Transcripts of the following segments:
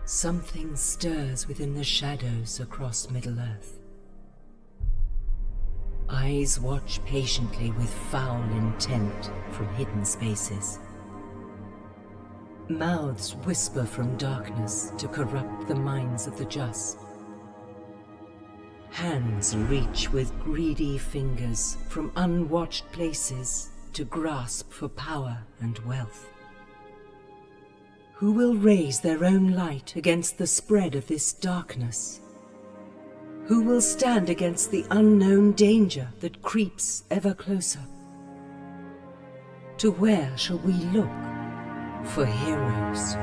Something stirs within the shadows across Middle-earth. Eyes watch patiently with foul intent from hidden spaces. Mouths whisper from darkness to corrupt the minds of the just. Hands reach with greedy fingers from unwatched places to grasp for power and wealth. Who will raise their own light against the spread of this darkness? Who will stand against the unknown danger that creeps ever closer? To where shall we look for heroes?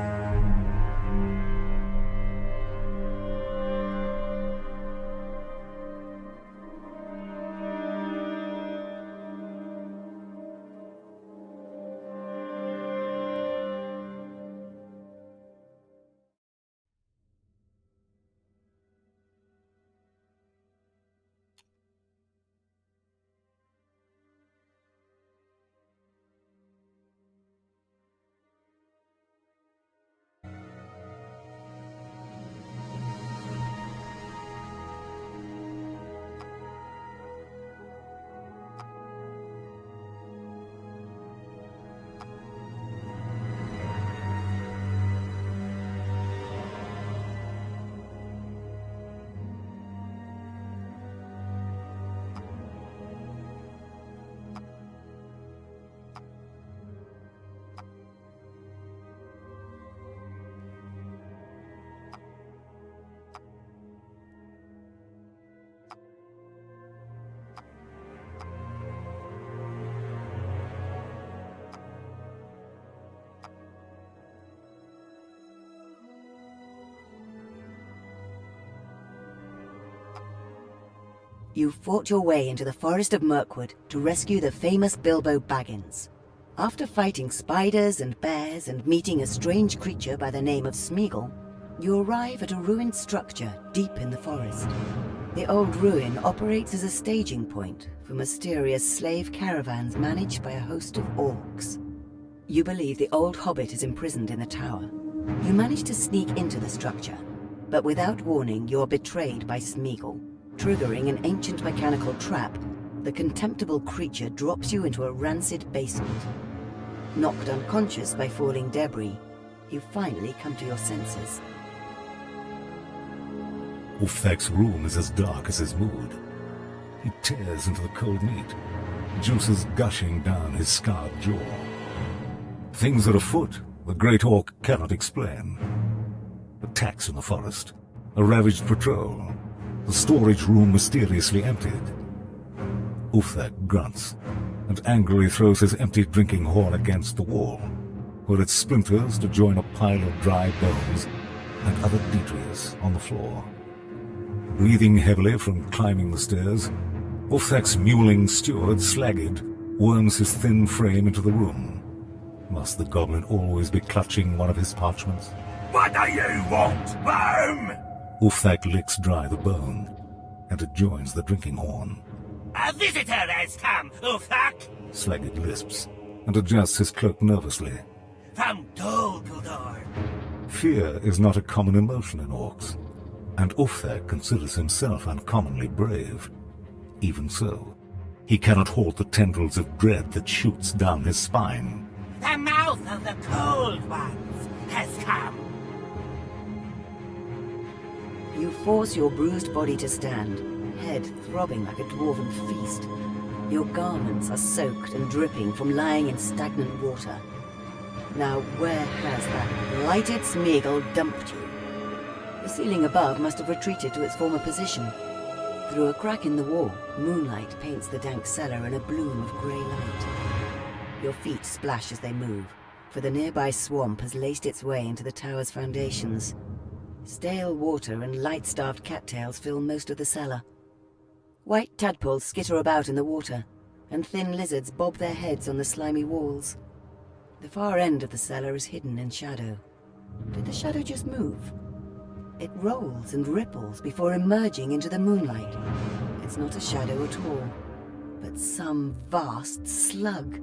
You fought your way into the forest of Mirkwood to rescue the famous Bilbo Baggins. After fighting spiders and bears and meeting a strange creature by the name of Smeagol, you arrive at a ruined structure deep in the forest. The old ruin operates as a staging point for mysterious slave caravans managed by a host of orcs. You believe the old hobbit is imprisoned in the tower. You manage to sneak into the structure, but without warning you are betrayed by Smeagol. Triggering an ancient mechanical trap, the contemptible creature drops you into a rancid basement. Knocked unconscious by falling debris, you finally come to your senses. Ulfthek's room is as dark as his mood. He tears into the cold meat, juices gushing down his scarred jaw. Things are afoot the great orc cannot explain. Attacks in the forest, a ravaged patrol, the storage room mysteriously emptied. Ulfthek grunts and angrily throws his empty drinking horn against the wall, where it splinters to join a pile of dry bones and other detritus on the floor. Breathing heavily from climbing the stairs, Ulfthek's mewling steward, Slaggid, worms his thin frame into the room. Must the goblin always be clutching one of his parchments? What do you want, Worm? Ulfthek licks dry the bone, and it joins the drinking horn. A visitor has come, Ulfthek. Slaggid lisps, and adjusts his cloak nervously. From Dol Guldur. Fear is not a common emotion in orcs, and Ulfthek considers himself uncommonly brave. Even so, he cannot halt the tendrils of dread that shoots down his spine. The mouth of the Cold Ones has come. You force your bruised body to stand, head throbbing like a dwarven feast. Your garments are soaked and dripping from lying in stagnant water. Now where has that blighted Smeagol dumped you? The ceiling above must have retreated to its former position. Through a crack in the wall, moonlight paints the dank cellar in a bloom of grey light. Your feet splash as they move, for the nearby swamp has laced its way into the tower's foundations. Stale water and light-starved cattails fill most of the cellar. White tadpoles skitter about in the water, and thin lizards bob their heads on the slimy walls. The far end of the cellar is hidden in shadow. Did the shadow just move? It rolls and ripples before emerging into the moonlight. It's not a shadow at all, but some vast slug.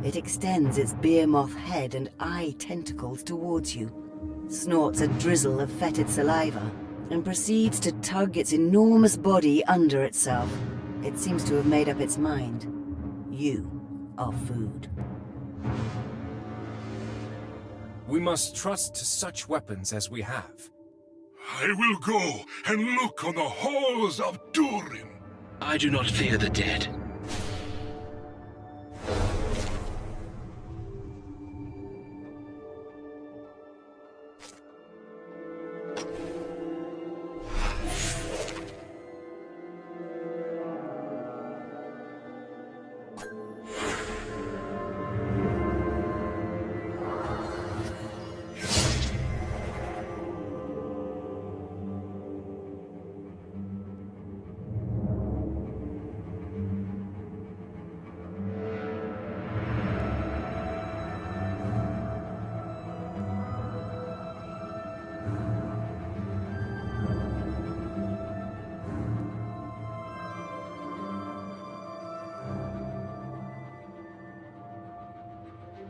It extends its beer moth head and eye tentacles towards you, snorts a drizzle of fetid saliva, and proceeds to tug its enormous body under itself. It seems to have made up its mind. You are food. We must trust to such weapons as we have. I will go and look on the halls of Durin. I do not fear the dead.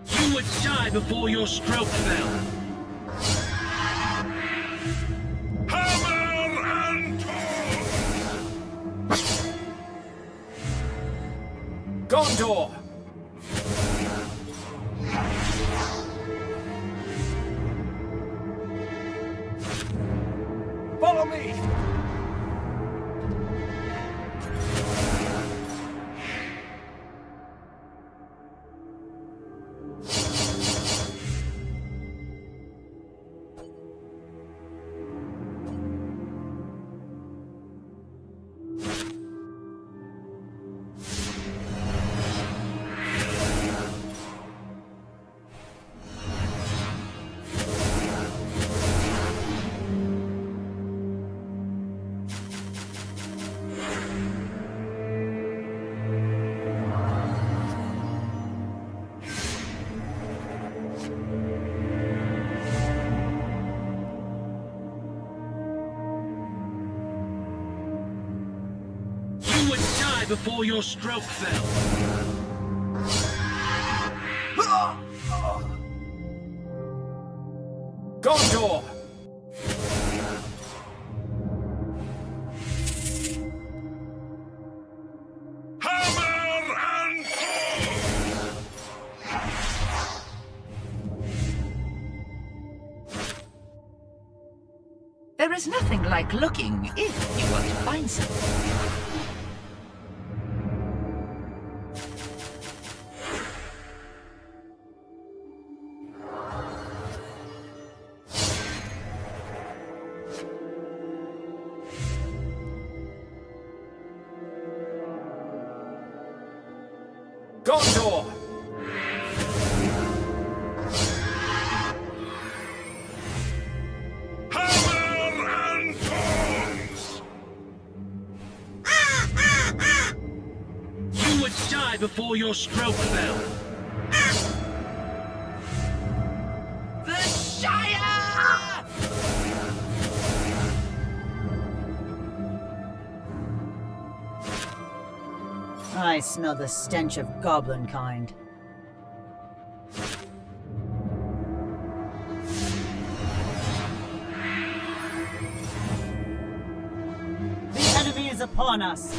You would die before your stroke fell. Hammer and tongs! Gondor! Follow me! You would die before your stroke fell. Gondor! Hammer and There is nothing like looking if you want to find something. Gondor! hammer and tongs! You would die before your stroke fell. The Shire! I smell the stench of goblin kind. The enemy is upon us!